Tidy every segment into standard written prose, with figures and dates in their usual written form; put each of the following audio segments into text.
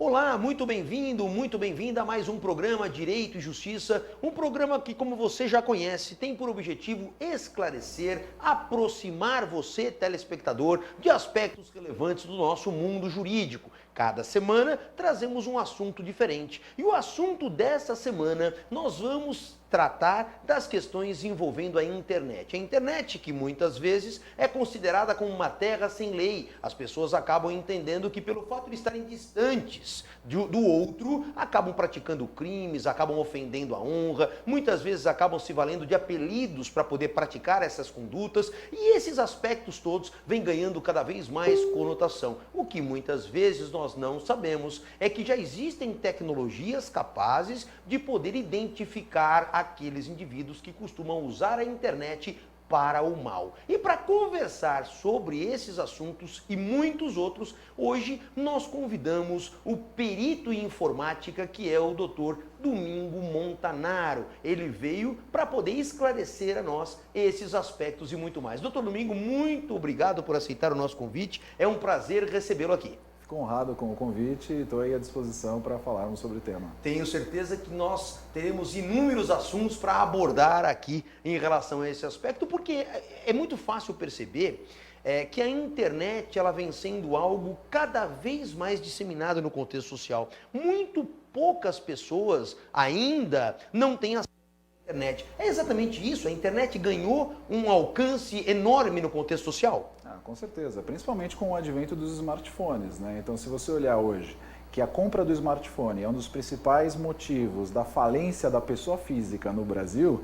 Olá, muito bem-vindo, muito bem-vinda a mais um programa Direito e Justiça, um programa que, como você já conhece, tem por objetivo esclarecer, aproximar você, telespectador, de aspectos relevantes do nosso mundo jurídico. Cada semana trazemos um assunto diferente e o assunto dessa semana nós vamos tratar das questões envolvendo a internet. A internet que muitas vezes é considerada como uma terra sem lei. As pessoas acabam entendendo que pelo fato de estarem distantes do outro, acabam praticando crimes, acabam ofendendo a honra, muitas vezes acabam se valendo de apelidos para poder praticar essas condutas e esses aspectos todos vêm ganhando cada vez mais conotação. O que muitas vezes nós não sabemos é que já existem tecnologias capazes de poder identificar aqueles indivíduos que costumam usar a internet para o mal. E para conversar sobre esses assuntos e muitos outros, hoje nós convidamos o perito em informática, que é o Dr. Domingo Montanaro. Ele veio para poder esclarecer a nós esses aspectos e muito mais. Dr. Domingo, muito obrigado por aceitar o nosso convite. É um prazer recebê-lo aqui. Fico honrado com o convite e estou aí à disposição para falarmos sobre o tema. Tenho certeza que nós teremos inúmeros assuntos para abordar aqui em relação a esse aspecto, porque é muito fácil perceber que a internet ela vem sendo algo cada vez mais disseminado no contexto social. Muito poucas pessoas ainda não têm acesso à internet. É exatamente isso, a internet ganhou um alcance enorme no contexto social. Com certeza, principalmente com o advento dos smartphones, né? Então, se você olhar hoje que a compra do smartphone é um dos principais motivos da falência da pessoa física no Brasil,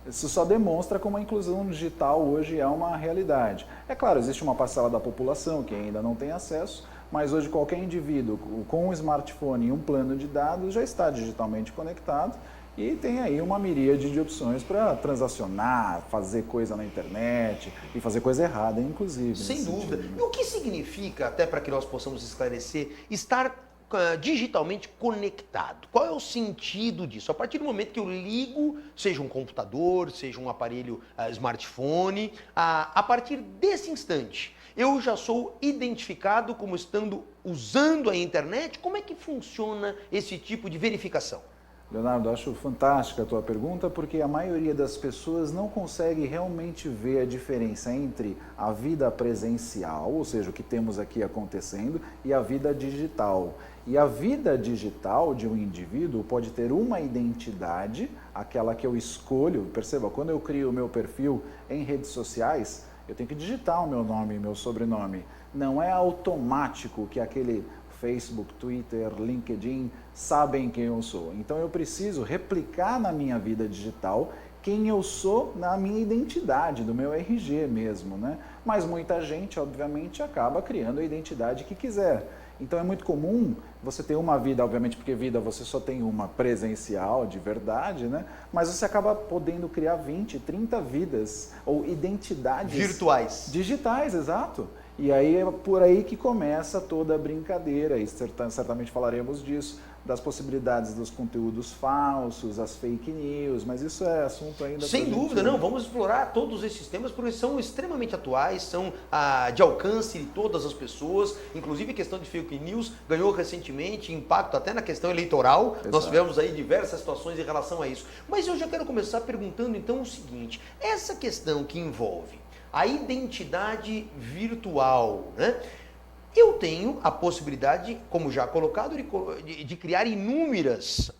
isso só demonstra como a inclusão digital hoje é uma realidade. É claro, existe uma parcela da população que ainda não tem acesso, mas hoje qualquer indivíduo com um smartphone e um plano de dados já está digitalmente conectado e tem aí uma miríade de opções para transacionar, fazer coisa na internet e fazer coisa errada, inclusive. Sem dúvida. E o que significa, até para que nós possamos esclarecer, estar digitalmente conectado? Qual é o sentido disso? A partir do momento que eu ligo, seja um computador, seja um aparelho smartphone, a partir desse instante, eu já sou identificado como estando usando a internet? Como é que funciona esse tipo de verificação? Leonardo, acho fantástica a tua pergunta, porque a maioria das pessoas não consegue realmente ver a diferença entre a vida presencial, ou seja, o que temos aqui acontecendo, e a vida digital. E a vida digital de um indivíduo pode ter uma identidade, aquela que eu escolho. Perceba, quando eu crio o meu perfil em redes sociais, eu tenho que digitar o meu nome e meu sobrenome. Não é automático que aquele Facebook, Twitter, LinkedIn sabem quem eu sou. Então eu preciso replicar na minha vida digital quem eu sou na minha identidade, do meu RG mesmo, né? Mas muita gente, obviamente, acaba criando a identidade que quiser. Então é muito comum você ter uma vida, obviamente, porque vida você só tem uma presencial, de verdade, né? Mas você acaba podendo criar 20, 30 vidas ou identidades virtuais. Digitais, exato. E aí é por aí que começa toda a brincadeira, e certamente falaremos disso, das possibilidades dos conteúdos falsos, as fake news, mas isso é assunto ainda... Sem dúvida, não, vamos explorar todos esses temas porque são extremamente atuais, são de alcance de todas as pessoas, inclusive a questão de fake news ganhou recentemente impacto até na questão eleitoral. Exato. Nós tivemos aí diversas situações em relação a isso. Mas eu já quero começar perguntando então o seguinte, essa questão que envolve a identidade virtual, né? Eu tenho a possibilidade, como já colocado, de criar inúmeras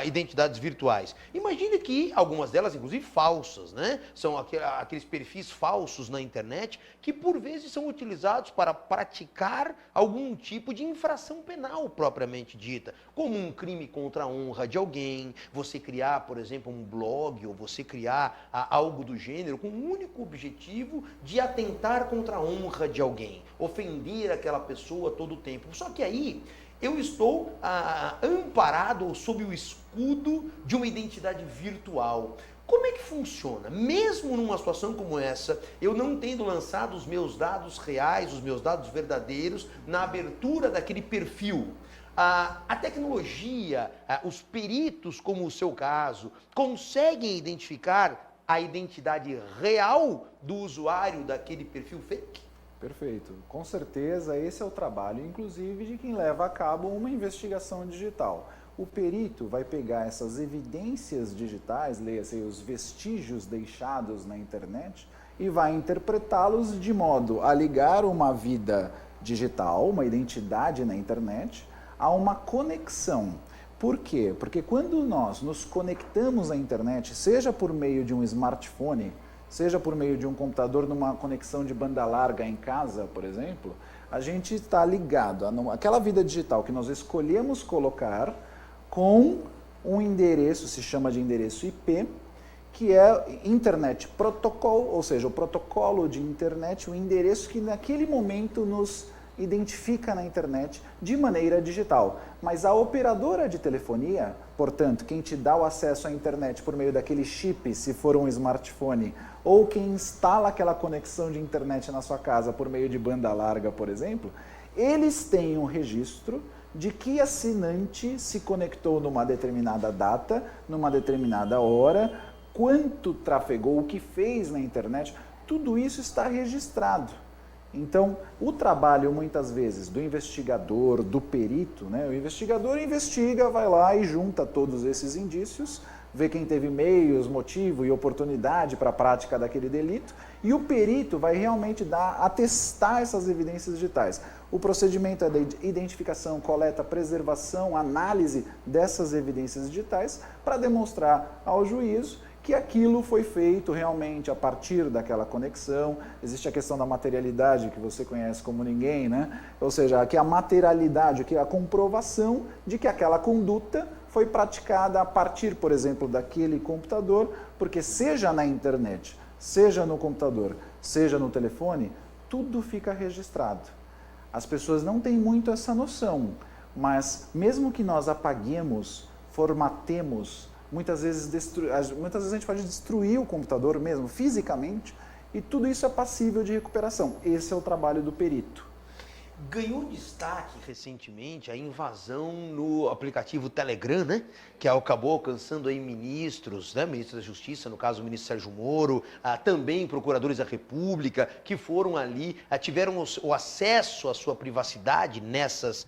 identidades virtuais. Imagine que algumas delas, inclusive falsas, né? São aqueles perfis falsos na internet que por vezes são utilizados para praticar algum tipo de infração penal propriamente dita, como um crime contra a honra de alguém, você criar, por exemplo, um blog ou você criar algo do gênero com o único objetivo de atentar contra a honra de alguém, ofender aquela pessoa todo o tempo. Só que aí eu estou amparado ou sob o escudo de uma identidade virtual. Como é que funciona? Mesmo numa situação como essa, eu não tendo lançado os meus dados reais, os meus dados verdadeiros, na abertura daquele perfil, a tecnologia, os peritos, como o seu caso, conseguem identificar a identidade real do usuário daquele perfil fake? Perfeito. Com certeza, esse é o trabalho, inclusive, de quem leva a cabo uma investigação digital. O perito vai pegar essas evidências digitais, leia-se os vestígios deixados na internet, e vai interpretá-los de modo a ligar uma vida digital, uma identidade na internet, a uma conexão. Por quê? Porque quando nós nos conectamos à internet, seja por meio de um smartphone, seja por meio de um computador numa conexão de banda larga em casa, por exemplo, a gente está ligado àquela vida digital que nós escolhemos colocar com um endereço, se chama de endereço IP, que é Internet Protocol, ou seja, o protocolo de internet, o endereço que naquele momento nos identifica na internet de maneira digital. Mas a operadora de telefonia, portanto, quem te dá o acesso à internet por meio daquele chip, se for um smartphone, ou quem instala aquela conexão de internet na sua casa por meio de banda larga, por exemplo, eles têm um registro de que assinante se conectou numa determinada data, numa determinada hora, quanto trafegou, o que fez na internet, tudo isso está registrado. Então, o trabalho, muitas vezes, do investigador, do perito, né? O investigador investiga, vai lá e junta todos esses indícios, vê quem teve meios, motivo e oportunidade para a prática daquele delito, e o perito vai realmente atestar essas evidências digitais. O procedimento é de identificação, coleta, preservação, análise dessas evidências digitais para demonstrar ao juízo que aquilo foi feito realmente a partir daquela conexão. Existe a questão da materialidade, que você conhece como ninguém, né? Ou seja, que a materialidade, que a comprovação de que aquela conduta foi praticada a partir, por exemplo, daquele computador, porque seja na internet, seja no computador, seja no telefone, tudo fica registrado. As pessoas não têm muito essa noção, mas mesmo que nós apaguemos, formatemos, muitas vezes a gente pode destruir o computador mesmo, fisicamente, e tudo isso é passível de recuperação. Esse é o trabalho do perito. Ganhou destaque recentemente a invasão no aplicativo Telegram, né? Que acabou alcançando aí ministros, né? Ministro da Justiça, no caso o ministro Sérgio Moro, também procuradores da República, que foram ali, tiveram o acesso à sua privacidade nessas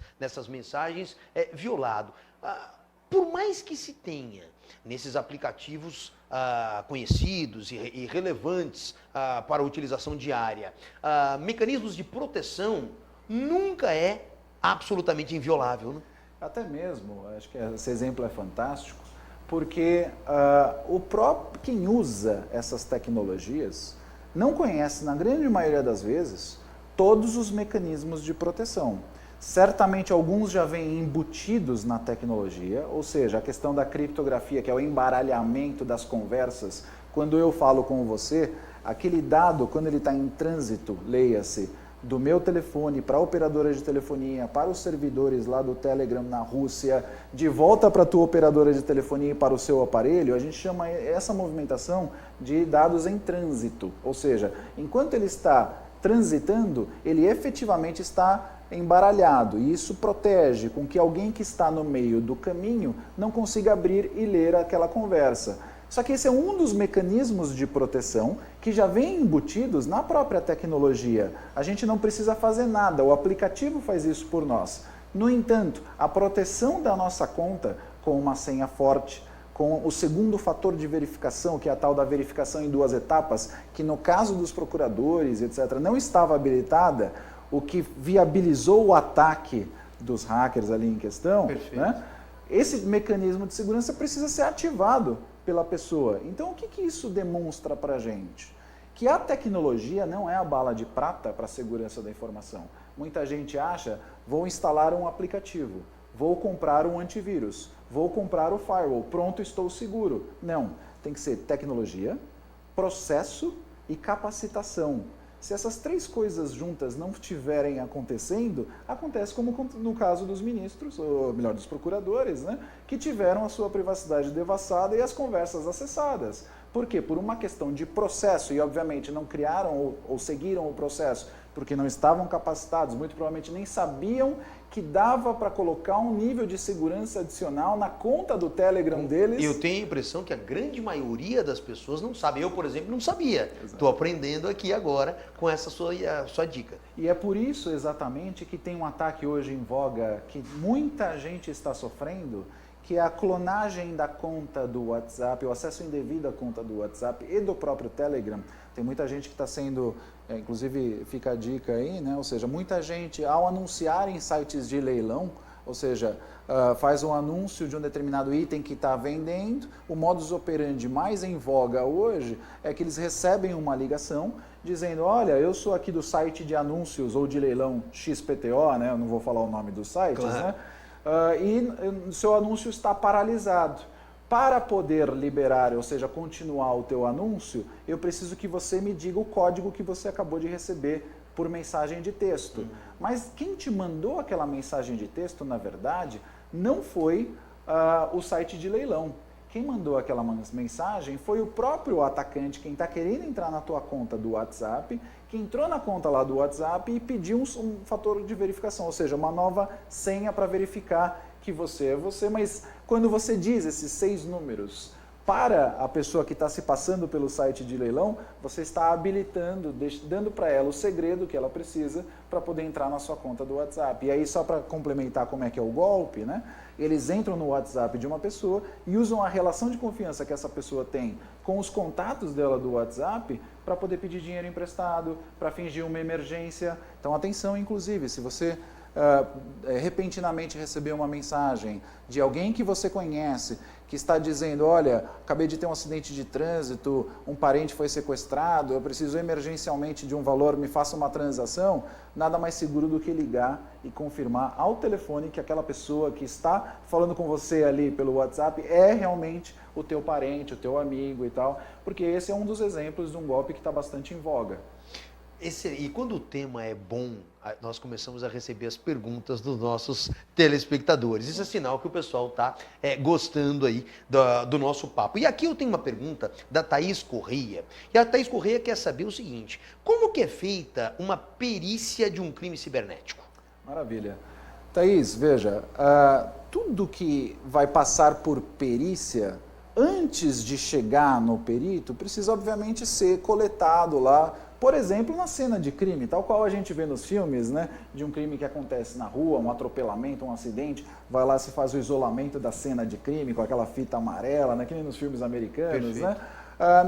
mensagens violado. Por mais que se tenha nesses aplicativos conhecidos e relevantes para a utilização diária, mecanismos de proteção, nunca é absolutamente inviolável, né? Até mesmo, acho que esse exemplo é fantástico, porque quem usa essas tecnologias não conhece, na grande maioria das vezes, todos os mecanismos de proteção. Certamente alguns já vêm embutidos na tecnologia, ou seja, a questão da criptografia, que é o embaralhamento das conversas. Quando eu falo com você, aquele dado, quando ele está em trânsito, leia-se, do meu telefone para a operadora de telefonia, para os servidores lá do Telegram na Rússia, de volta para a tua operadora de telefonia e para o seu aparelho, a gente chama essa movimentação de dados em trânsito. Ou seja, enquanto ele está transitando, ele efetivamente está embaralhado, e isso protege com que alguém que está no meio do caminho não consiga abrir e ler aquela conversa. Só que esse é um dos mecanismos de proteção que já vem embutidos na própria tecnologia. A gente não precisa fazer nada, o aplicativo faz isso por nós. No entanto, a proteção da nossa conta com uma senha forte, com o segundo fator de verificação, que é a tal da verificação em 2 etapas, que no caso dos procuradores, etc., não estava habilitada, o que viabilizou o ataque dos hackers ali em questão, né? Esse mecanismo de segurança precisa ser ativado pela pessoa. Então, o que isso demonstra para a gente? Que a tecnologia não é a bala de prata para a segurança da informação. Muita gente acha, vou instalar um aplicativo, vou comprar um antivírus, vou comprar o firewall, pronto, estou seguro. Não, tem que ser tecnologia, processo e capacitação. Se essas 3 coisas juntas não estiverem acontecendo, acontece como no caso dos ministros, ou melhor, dos procuradores, né, que tiveram a sua privacidade devassada e as conversas acessadas. Por quê? Por uma questão de processo, e obviamente não criaram ou seguiram o processo porque não estavam capacitados, muito provavelmente nem sabiam que dava para colocar um nível de segurança adicional na conta do Telegram deles. Eu tenho a impressão que a grande maioria das pessoas não sabe. Eu, por exemplo, não sabia. Estou aprendendo aqui agora com essa sua dica. E é por isso exatamente que tem um ataque hoje em voga que muita gente está sofrendo, que é a clonagem da conta do WhatsApp, o acesso indevido à conta do WhatsApp e do próprio Telegram. Tem muita gente que está sendo, inclusive fica a dica aí, né? Ou seja, muita gente ao anunciar em sites de leilão, ou seja, faz um anúncio de um determinado item que está vendendo, o modus operandi mais em voga hoje é que eles recebem uma ligação dizendo, olha, eu sou aqui do site de anúncios ou de leilão XPTO, né? Eu não vou falar o nome dos sites, claro, né? E o seu anúncio está paralisado. Para poder liberar, ou seja, continuar o teu anúncio, eu preciso que você me diga o código que você acabou de receber por mensagem de texto. Mas quem te mandou aquela mensagem de texto, na verdade, não foi o site de leilão. Quem mandou aquela mensagem foi o próprio atacante, quem está querendo entrar na tua conta do WhatsApp, que entrou na conta lá do WhatsApp e pediu um fator de verificação, ou seja, uma nova senha para verificar que você é você, mas quando você diz esses 6 números para a pessoa que está se passando pelo site de leilão, você está habilitando, dando para ela o segredo que ela precisa para poder entrar na sua conta do WhatsApp. E aí, só para complementar como é que é o golpe, né? Eles entram no WhatsApp de uma pessoa e usam a relação de confiança que essa pessoa tem com os contatos dela do WhatsApp para poder pedir dinheiro emprestado, para fingir uma emergência. Então, atenção, inclusive, se você repentinamente receber uma mensagem de alguém que você conhece, que está dizendo, olha, acabei de ter um acidente de trânsito, um parente foi sequestrado, eu preciso emergencialmente de um valor, me faça uma transação, nada mais seguro do que ligar e confirmar ao telefone que aquela pessoa que está falando com você ali pelo WhatsApp é realmente o teu parente, o teu amigo e tal, porque esse é um dos exemplos de um golpe que está bastante em voga. E quando o tema é bom, nós começamos a receber as perguntas dos nossos telespectadores. Isso é sinal que o pessoal está gostando aí do nosso papo. E aqui eu tenho uma pergunta da Thaís Correia. E a Thaís Correia quer saber o seguinte: como que é feita uma perícia de um crime cibernético? Maravilha. Thaís, veja, tudo que vai passar por perícia, antes de chegar no perito, precisa obviamente ser coletado lá, por exemplo, na cena de crime, tal qual a gente vê nos filmes, né, de um crime que acontece na rua, um atropelamento, um acidente, vai lá, se faz o isolamento da cena de crime com aquela fita amarela, né, que nem nos filmes americanos, né?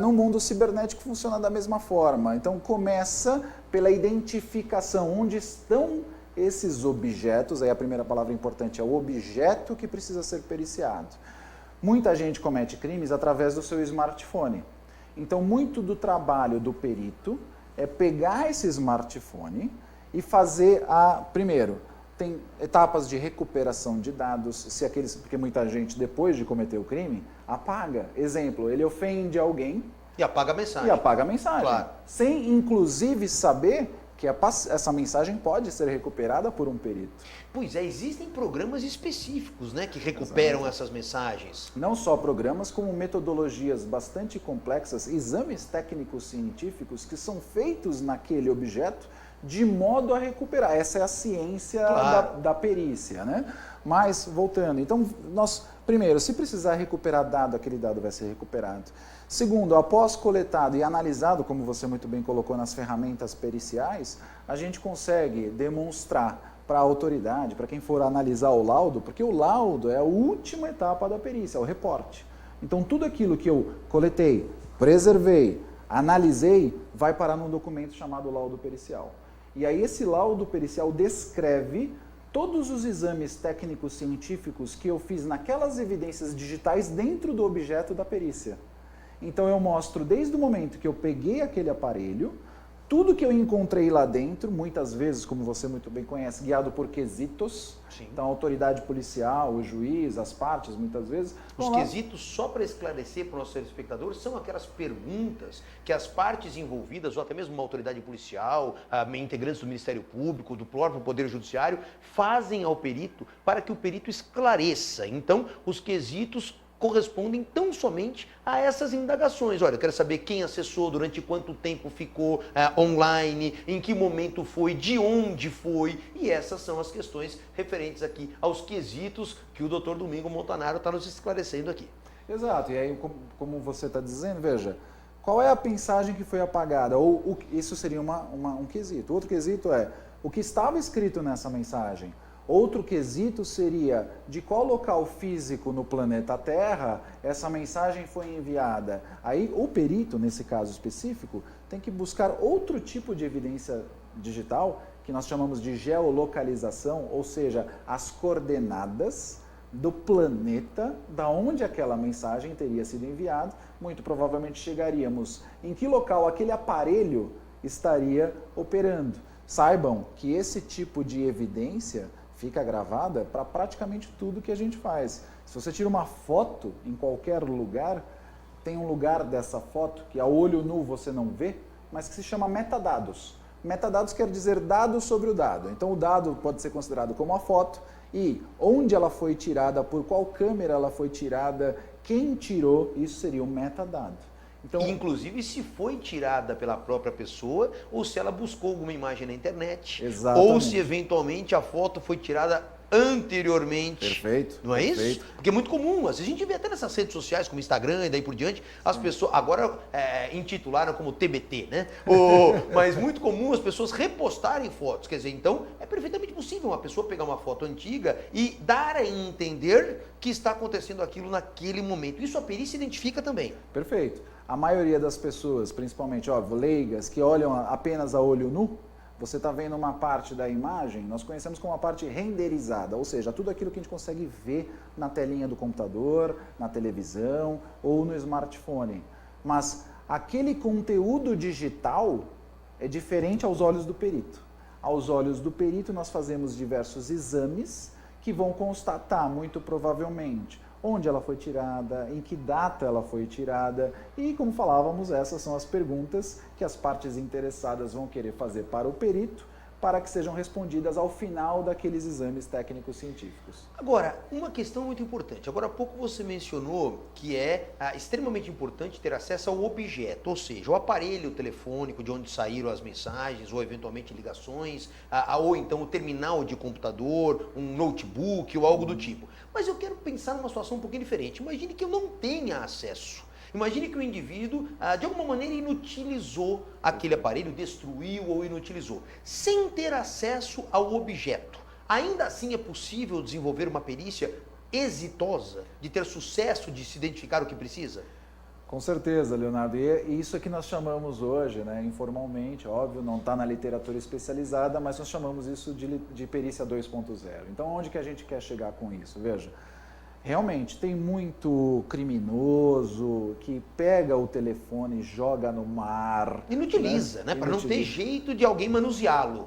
No mundo cibernético funciona da mesma forma. Então começa pela identificação, onde estão esses objetos, aí a primeira palavra importante é o objeto que precisa ser periciado. Muita gente comete crimes através do seu smartphone. Então, muito do trabalho do perito é pegar esse smartphone e fazer primeiro, tem etapas de recuperação de dados, porque muita gente, depois de cometer o crime, apaga. Exemplo, ele ofende alguém. E apaga a mensagem. E apaga a mensagem. Claro. Sem, inclusive, saber que essa mensagem pode ser recuperada por um perito. Pois é, existem programas específicos, né, que recuperam essas mensagens. Não só programas, como metodologias bastante complexas, exames técnicos científicos que são feitos naquele objeto de modo a recuperar. Essa é a ciência da perícia, né? Mas, voltando, então, primeiro, se precisar recuperar dado, aquele dado vai ser recuperado. Segundo, após coletado e analisado, como você muito bem colocou nas ferramentas periciais, a gente consegue demonstrar para a autoridade, para quem for analisar o laudo, porque o laudo é a última etapa da perícia, é o reporte. Então, tudo aquilo que eu coletei, preservei, analisei, vai parar num documento chamado laudo pericial. E aí esse laudo pericial descreve todos os exames técnicos científicos que eu fiz naquelas evidências digitais dentro do objeto da perícia. Então eu mostro desde o momento que eu peguei aquele aparelho, tudo que eu encontrei lá dentro, muitas vezes, como você muito bem conhece, guiado por quesitos. Sim. Então a autoridade policial, o juiz, as partes, muitas vezes... Os quesitos, só para esclarecer para os nossos telespectadores, são aquelas perguntas que as partes envolvidas, ou até mesmo uma autoridade policial, integrantes do Ministério Público, do próprio Poder Judiciário, fazem ao perito para que o perito esclareça. Então, os quesitos correspondem tão somente a essas indagações. Olha, eu quero saber quem acessou, durante quanto tempo ficou online, em que momento foi, de onde foi, e essas são as questões referentes aqui aos quesitos que o Dr. Domingo Montanaro está nos esclarecendo aqui. Exato, e aí como você está dizendo, veja, qual é a mensagem que foi apagada? Ou isso seria um quesito. Outro quesito é o que estava escrito nessa mensagem. Outro quesito seria de qual local físico no planeta Terra essa mensagem foi enviada. Aí o perito, nesse caso específico, tem que buscar outro tipo de evidência digital que nós chamamos de geolocalização, ou seja, as coordenadas do planeta da onde aquela mensagem teria sido enviada. Muito provavelmente chegaríamos em que local aquele aparelho estaria operando. Saibam que esse tipo de evidência fica gravada para praticamente tudo que a gente faz. Se você tira uma foto em qualquer lugar, tem um lugar dessa foto que a olho nu você não vê, mas que se chama metadados. Metadados quer dizer dados sobre o dado. Então o dado pode ser considerado como a foto e onde ela foi tirada, por qual câmera ela foi tirada, quem tirou, isso seria um metadado. Então, inclusive se foi tirada pela própria pessoa ou se ela buscou alguma imagem na internet. Exatamente. Ou se eventualmente a foto foi tirada anteriormente. Perfeito. Não é perfeito. isso? Porque é muito comum. Às vezes a gente vê até nessas redes sociais como Instagram e daí por diante, as pessoas agora intitularam como TBT, né? Mas muito comum as pessoas repostarem fotos. Quer dizer, então é perfeitamente possível uma pessoa pegar uma foto antiga e dar a entender que está acontecendo aquilo naquele momento. Isso a perícia identifica também. Perfeito. A maioria das pessoas, principalmente, óbvio, leigas, que olham apenas a olho nu, você está vendo uma parte da imagem, nós conhecemos como a parte renderizada, ou seja, tudo aquilo que a gente consegue ver na telinha do computador, na televisão ou no smartphone. Mas aquele conteúdo digital é diferente aos olhos do perito. Aos olhos do perito, nós fazemos diversos exames que vão constatar, muito provavelmente, onde ela foi tirada, em que data ela foi tirada e, como falávamos, essas são as perguntas que as partes interessadas vão querer fazer para o perito para que sejam respondidas ao final daqueles exames técnicos científicos. Agora, uma questão muito importante. Agora há pouco você mencionou que é extremamente importante ter acesso ao objeto, ou seja, o aparelho telefônico de onde saíram as mensagens ou eventualmente ligações, ou então o terminal de computador, um notebook ou algo do tipo. Mas eu quero pensar numa situação um pouquinho diferente. Imagine que eu não tenha acesso. Imagine que o indivíduo, de alguma maneira, inutilizou aquele aparelho, destruiu ou inutilizou, sem ter acesso ao objeto. Ainda assim é possível desenvolver uma perícia exitosa, de ter sucesso, de se identificar o que precisa? Com certeza, Leonardo. E isso é que nós chamamos hoje, né, informalmente, óbvio, não está na literatura especializada, mas nós chamamos isso de perícia 2.0. Então, onde que a gente quer chegar com isso? Veja, realmente tem muito criminoso que pega o telefone e joga no mar. Inutiliza, né? Para não ter jeito de alguém manuseá-lo.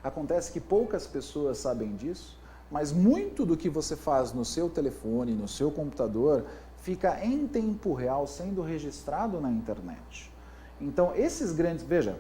Acontece que poucas pessoas sabem disso, mas muito do que você faz no seu telefone, no seu computador, fica em tempo real sendo registrado na internet. Então, esses grandes... Veja,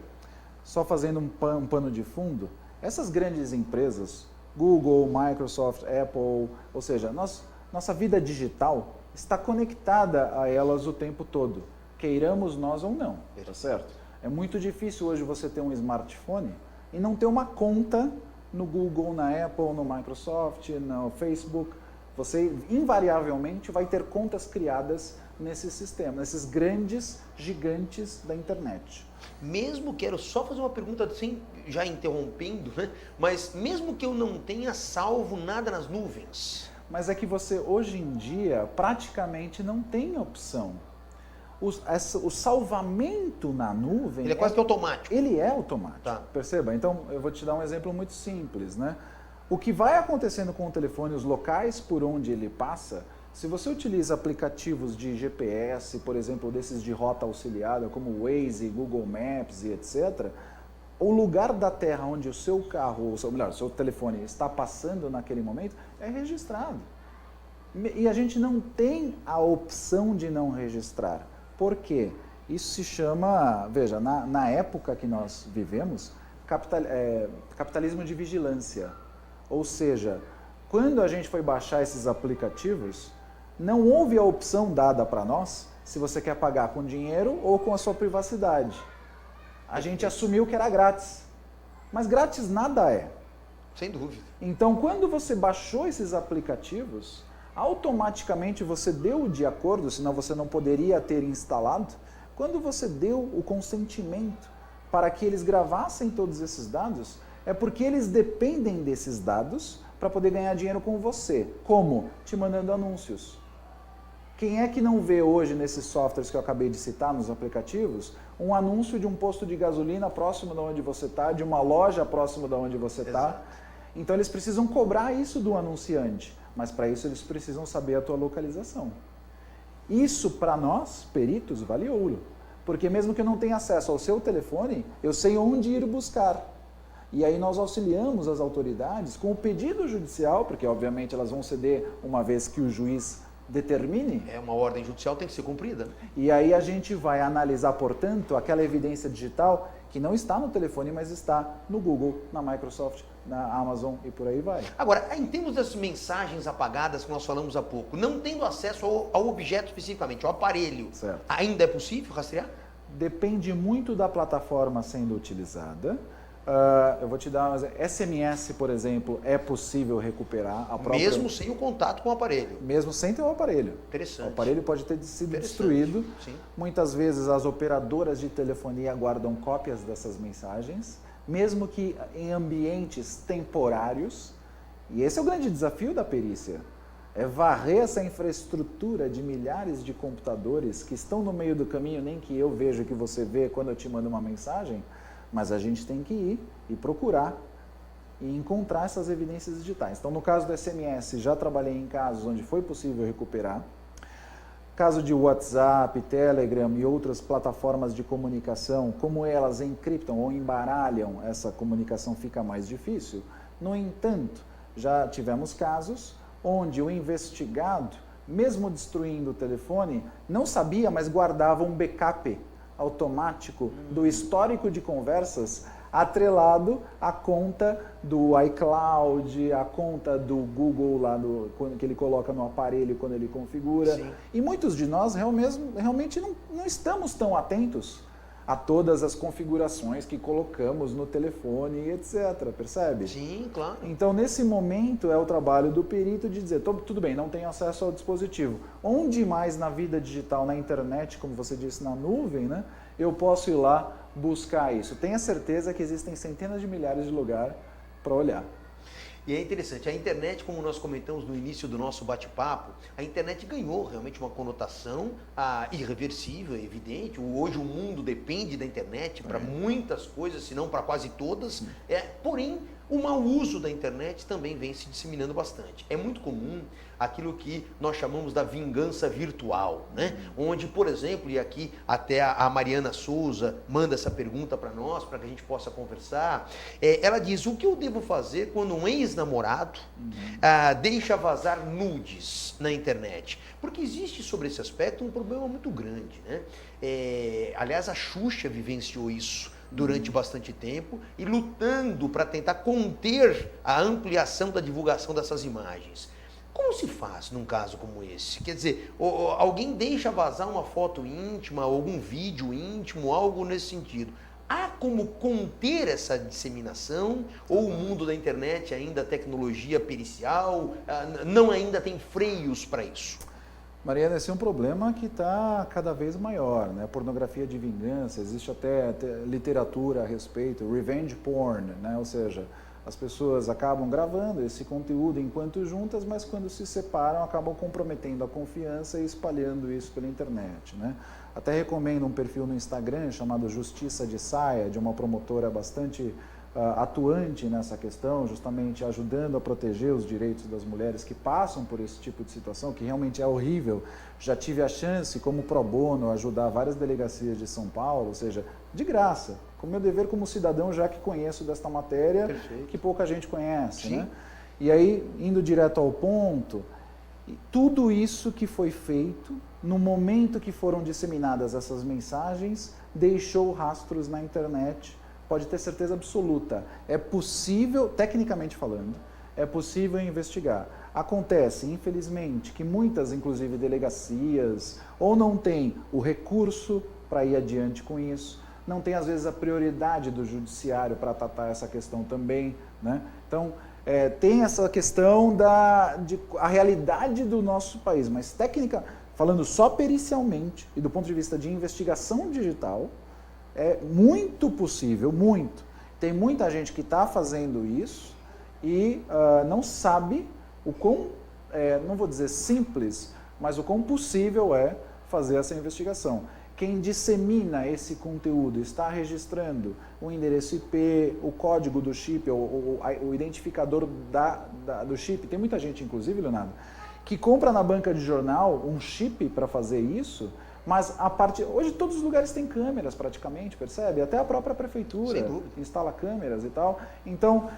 só fazendo um pano de fundo, essas grandes empresas, Google, Microsoft, Apple, ou seja, nossa vida digital está conectada a elas o tempo todo, queiramos nós ou não, tá certo? É muito difícil hoje você ter um smartphone e não ter uma conta no Google, na Apple, no Microsoft, no Facebook. Você invariavelmente vai ter contas criadas nesse sistema, nesses grandes gigantes da internet. Mesmo, quero só fazer uma pergunta assim, já interrompendo, né? Mas mesmo que eu não tenha salvo nada nas nuvens... Mas é que você, hoje em dia, praticamente não tem opção. O salvamento na nuvem... Ele é quase que automático. Ele é automático, tá. Perceba? Então, eu vou te dar um exemplo muito simples, né? O que vai acontecendo com o telefone, os locais por onde ele passa, se você utiliza aplicativos de GPS, por exemplo, desses de rota auxiliada, como Waze, Google Maps e etc., o lugar da Terra onde o seu carro, ou melhor, o seu telefone está passando naquele momento é registrado. E a gente não tem a opção de não registrar. Por quê? Isso se chama, veja, na época que nós vivemos, capitalismo de vigilância. Ou seja, quando a gente foi baixar esses aplicativos, não houve a opção dada para nós se você quer pagar com dinheiro ou com a sua privacidade. A gente assumiu que era grátis, mas grátis nada é. Sem dúvida. Então, quando você baixou esses aplicativos, automaticamente você deu de acordo, senão você não poderia ter instalado, quando você deu o consentimento para que eles gravassem todos esses dados, é porque eles dependem desses dados para poder ganhar dinheiro com você. Como? Te mandando anúncios. Quem é que não vê hoje nesses softwares que eu acabei de citar, nos aplicativos, um anúncio de um posto de gasolina próximo de onde você está, de uma loja próximo de onde você está? Então eles precisam cobrar isso do anunciante, mas para isso eles precisam saber a tua localização. Isso para nós, peritos, vale ouro, porque mesmo que eu não tenha acesso ao seu telefone, eu sei onde ir buscar. E aí nós auxiliamos as autoridades com o pedido judicial, porque obviamente elas vão ceder uma vez que o juiz determine. É, uma ordem judicial tem que ser cumprida. E aí a gente vai analisar, portanto, aquela evidência digital que não está no telefone, mas está no Google, na Microsoft, na Amazon e por aí vai. Agora, em termos das mensagens apagadas que nós falamos há pouco, não tendo acesso ao objeto especificamente, ao aparelho, certo, ainda é possível rastrear? Depende muito da plataforma sendo utilizada. Eu vou te dar SMS, por exemplo, é possível recuperar. Mesmo sem o contato com o aparelho? Mesmo sem ter o aparelho. Interessante. O aparelho pode ter sido destruído. Sim. Muitas vezes as operadoras de telefonia guardam cópias dessas mensagens, mesmo que em ambientes temporários. E esse é o grande desafio da perícia. É varrer essa infraestrutura de milhares de computadores que estão no meio do caminho, nem que eu veja que você vê quando eu te mando uma mensagem, mas a gente tem que ir e procurar e encontrar essas evidências digitais. Então, no caso do SMS, já trabalhei em casos onde foi possível recuperar. Caso de WhatsApp, Telegram e outras plataformas de comunicação, como elas encriptam ou embaralham, essa comunicação fica mais difícil. No entanto, já tivemos casos onde o investigado, mesmo destruindo o telefone, não sabia, mas guardava um backup automático do histórico de conversas atrelado à conta do iCloud, à conta do Google lá que ele coloca no aparelho quando ele configura. Sim. E muitos de nós realmente não estamos tão atentos a todas as configurações que colocamos no telefone, etc. Percebe? Sim, claro. Então, nesse momento, é o trabalho do perito de dizer, tudo bem, não tenho acesso ao dispositivo. Onde mais na vida digital, na internet, como você disse, na nuvem, né, eu posso ir lá buscar isso? Tenha certeza que existem centenas de milhares de lugares para olhar. E é interessante, a internet, como nós comentamos no início do nosso bate-papo, a internet ganhou realmente uma conotação irreversível, é evidente. Hoje o mundo depende da internet para muitas coisas, se não para quase todas. Porém, o mau uso da internet também vem se disseminando bastante. É muito comum aquilo que nós chamamos da vingança virtual, né? Onde, por exemplo, e aqui até a Mariana Souza manda essa pergunta para nós, para que a gente possa conversar, ela diz, o que eu devo fazer quando um ex-namorado deixa vazar nudes na internet? Porque existe sobre esse aspecto um problema muito grande, né? Aliás, a Xuxa vivenciou isso durante bastante tempo e lutando para tentar conter a ampliação da divulgação dessas imagens. Como se faz num caso como esse? Quer dizer, alguém deixa vazar uma foto íntima, algum vídeo íntimo, algo nesse sentido. Há como conter essa disseminação? Ou o mundo da internet ainda, a tecnologia pericial, não ainda tem freios para isso? Mariana, esse é um problema que está cada vez maior, né? Pornografia de vingança, existe até literatura a respeito, revenge porn, né? Ou seja, as pessoas acabam gravando esse conteúdo enquanto juntas, mas quando se separam acabam comprometendo a confiança e espalhando isso pela internet, né? Até recomendo um perfil no Instagram chamado Justiça de Saia, de uma promotora bastante atuante nessa questão, justamente ajudando a proteger os direitos das mulheres que passam por esse tipo de situação, que realmente é horrível. Já tive a chance, como pro bono, ajudar várias delegacias de São Paulo, ou seja, de graça, com meu dever como cidadão, já que conheço desta matéria, Perfeito. Que pouca gente conhece, Sim. né? E aí, indo direto ao ponto, tudo isso que foi feito, no momento que foram disseminadas essas mensagens, deixou rastros na internet. Pode ter certeza absoluta. É possível, tecnicamente falando, é possível investigar. Acontece, infelizmente, que muitas, inclusive delegacias, ou não têm o recurso para ir adiante com isso, não tem às vezes a prioridade do judiciário para tratar essa questão também, né? Então, tem essa questão a realidade do nosso país, mas técnica, falando só pericialmente e do ponto de vista de investigação digital, é muito possível, muito. Tem muita gente que está fazendo isso e não sabe o quão, não vou dizer simples, mas o quão possível é fazer essa investigação. Quem dissemina esse conteúdo está registrando o endereço IP, o código do chip, o identificador do chip. Tem muita gente, inclusive, Leonardo, que compra na banca de jornal um chip para fazer isso, mas hoje todos os lugares têm câmeras praticamente, percebe? Até a própria prefeitura instala câmeras e tal. Então,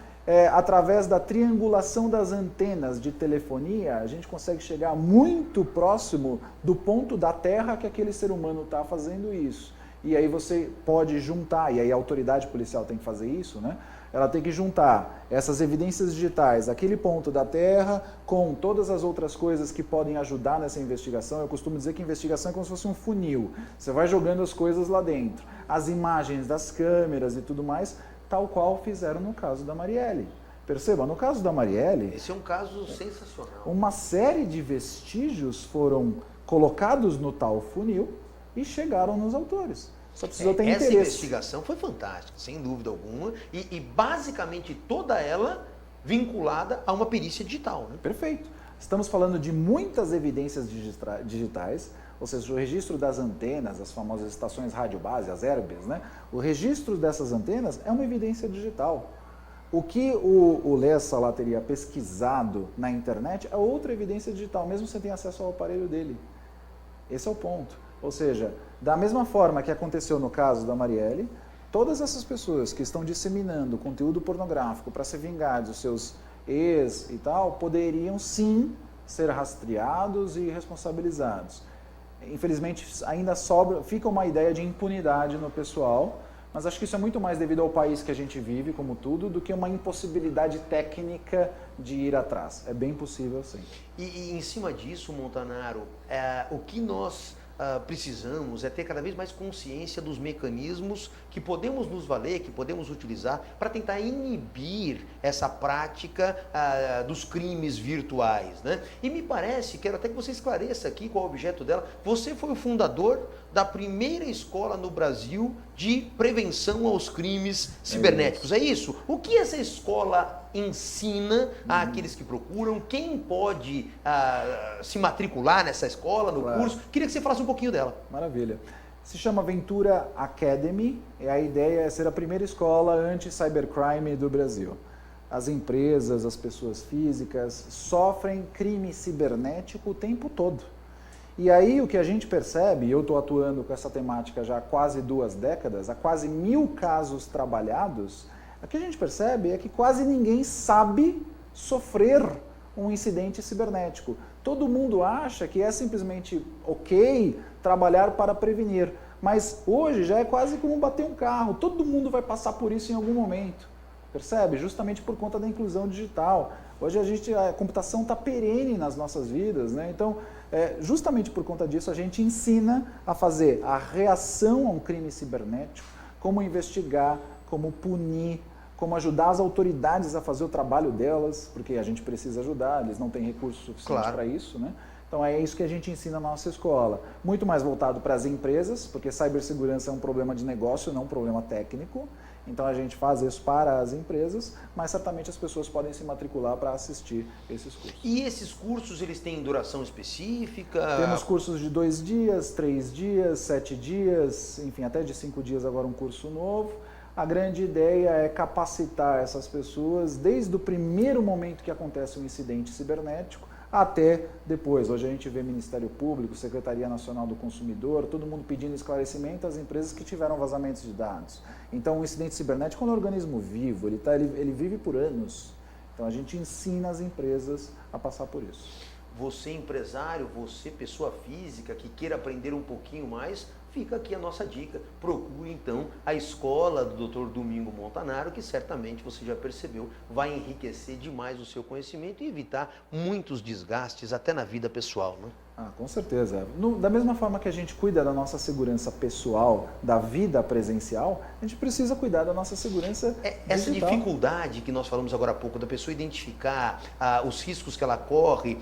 através da triangulação das antenas de telefonia, a gente consegue chegar muito próximo do ponto da Terra que aquele ser humano está fazendo isso. E aí você pode juntar, e aí a autoridade policial tem que fazer isso, né? Ela tem que juntar essas evidências digitais, aquele ponto da Terra, com todas as outras coisas que podem ajudar nessa investigação. Eu costumo dizer que investigação é como se fosse um funil. Você vai jogando as coisas lá dentro. As imagens das câmeras e tudo mais, tal qual fizeram no caso da Marielle. Perceba, no caso da Marielle... Esse é um caso sensacional. Uma série de vestígios foram colocados no tal funil e chegaram nos autores. Só precisou ter interesse. Essa investigação foi fantástica, sem dúvida alguma, e basicamente toda ela vinculada a uma perícia digital. Né? Perfeito. Estamos falando de muitas evidências digitais, ou seja, o registro das antenas, as famosas estações rádio-base, as ERBs, né? O registro dessas antenas é uma evidência digital. O que o Lessa lá teria pesquisado na internet é outra evidência digital, mesmo sem ter acesso ao aparelho dele. Esse é o ponto. Ou seja, da mesma forma que aconteceu no caso da Marielle, todas essas pessoas que estão disseminando conteúdo pornográfico para se vingar dos seus ex e tal, poderiam sim ser rastreados e responsabilizados. Infelizmente, ainda fica uma ideia de impunidade no pessoal, mas acho que isso é muito mais devido ao país que a gente vive, como tudo, do que uma impossibilidade técnica de ir atrás. É bem possível, sim. E em cima disso, Montanaro, o que nós precisamos ter cada vez mais consciência dos mecanismos que podemos nos valer, que podemos utilizar para tentar inibir essa prática dos crimes virtuais, né? E me parece, quero até que você esclareça aqui qual é o objeto dela, você foi o fundador da primeira escola no Brasil de prevenção aos crimes cibernéticos, é isso? O que essa escola ensina àqueles que procuram? Quem pode se matricular nessa escola, no curso? Queria que você falasse um pouquinho dela. Maravilha. Se chama Ventura Academy e a ideia é ser a primeira escola anti-cybercrime do Brasil. As empresas, as pessoas físicas sofrem crime cibernético o tempo todo. E aí o que a gente percebe, e eu estou atuando com essa temática já há quase 2 décadas, há quase 1000 casos trabalhados, o que a gente percebe é que quase ninguém sabe sofrer um incidente cibernético. Todo mundo acha que é simplesmente ok trabalhar para prevenir, mas hoje já é quase como bater um carro, todo mundo vai passar por isso em algum momento, percebe? Justamente por conta da inclusão digital. Hoje a computação está perene nas nossas vidas, né? Então, justamente por conta disso, a gente ensina a fazer a reação a um crime cibernético, como investigar, como punir, como ajudar as autoridades a fazer o trabalho delas, porque a gente precisa ajudar, eles não têm recurso suficiente para isso, né? Então é isso que a gente ensina na nossa escola. Muito mais voltado para as empresas, porque cibersegurança é um problema de negócio, não um problema técnico. Então a gente faz isso para as empresas, mas certamente as pessoas podem se matricular para assistir esses cursos. E esses cursos, eles têm duração específica? Temos cursos de 2 dias, 3 dias, 7 dias, enfim, até de 5 dias agora um curso novo. A grande ideia é capacitar essas pessoas desde o primeiro momento que acontece um incidente cibernético até depois. Hoje a gente vê Ministério Público, Secretaria Nacional do Consumidor, todo mundo pedindo esclarecimento às empresas que tiveram vazamentos de dados. Então o incidente cibernético é um organismo vivo, ele vive por anos. Então a gente ensina as empresas a passar por isso. Você empresário, você pessoa física que queira aprender um pouquinho mais, fica aqui a nossa dica. Procure então a escola do Dr. Domingo Montanaro, que certamente você já percebeu, vai enriquecer demais o seu conhecimento e evitar muitos desgastes até na vida pessoal, né? Com certeza. Da mesma forma que a gente cuida da nossa segurança pessoal, da vida presencial, a gente precisa cuidar da nossa segurança Essa digital. dificuldade que nós falamos agora há pouco, da pessoa identificar os riscos que ela corre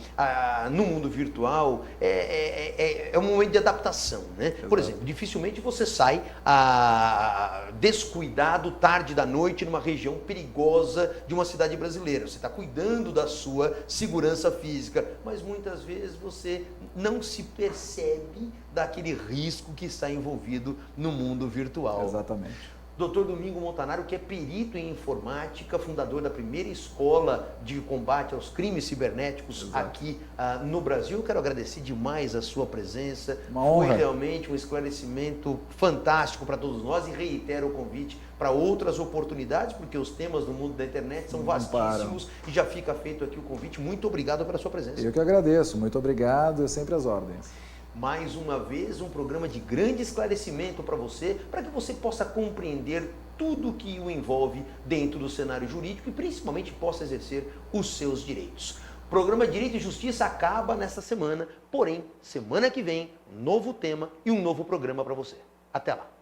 no mundo virtual, é um momento de adaptação, né? Exato. Por exemplo, dificilmente você sai descuidado tarde da noite numa região perigosa de uma cidade brasileira. Você está cuidando da sua segurança física, mas muitas vezes você não se percebe daquele risco que está envolvido no mundo virtual. Exatamente. Dr. Domingo Montanaro, que é perito em informática, fundador da primeira escola de combate aos crimes cibernéticos aqui no Brasil. Eu quero agradecer demais a sua presença. Uma honra. Foi realmente um esclarecimento fantástico para todos nós e reitero o convite para outras oportunidades, porque os temas do mundo da internet são vastíssimos e já fica feito aqui o convite. Muito obrigado pela sua presença. Eu que agradeço. Muito obrigado. Sempre às ordens. Mais uma vez, um programa de grande esclarecimento para que você possa compreender tudo que o envolve dentro do cenário jurídico e principalmente possa exercer os seus direitos. O programa Direito e Justiça acaba nesta semana, porém, semana que vem, um novo tema e um novo programa para você. Até lá!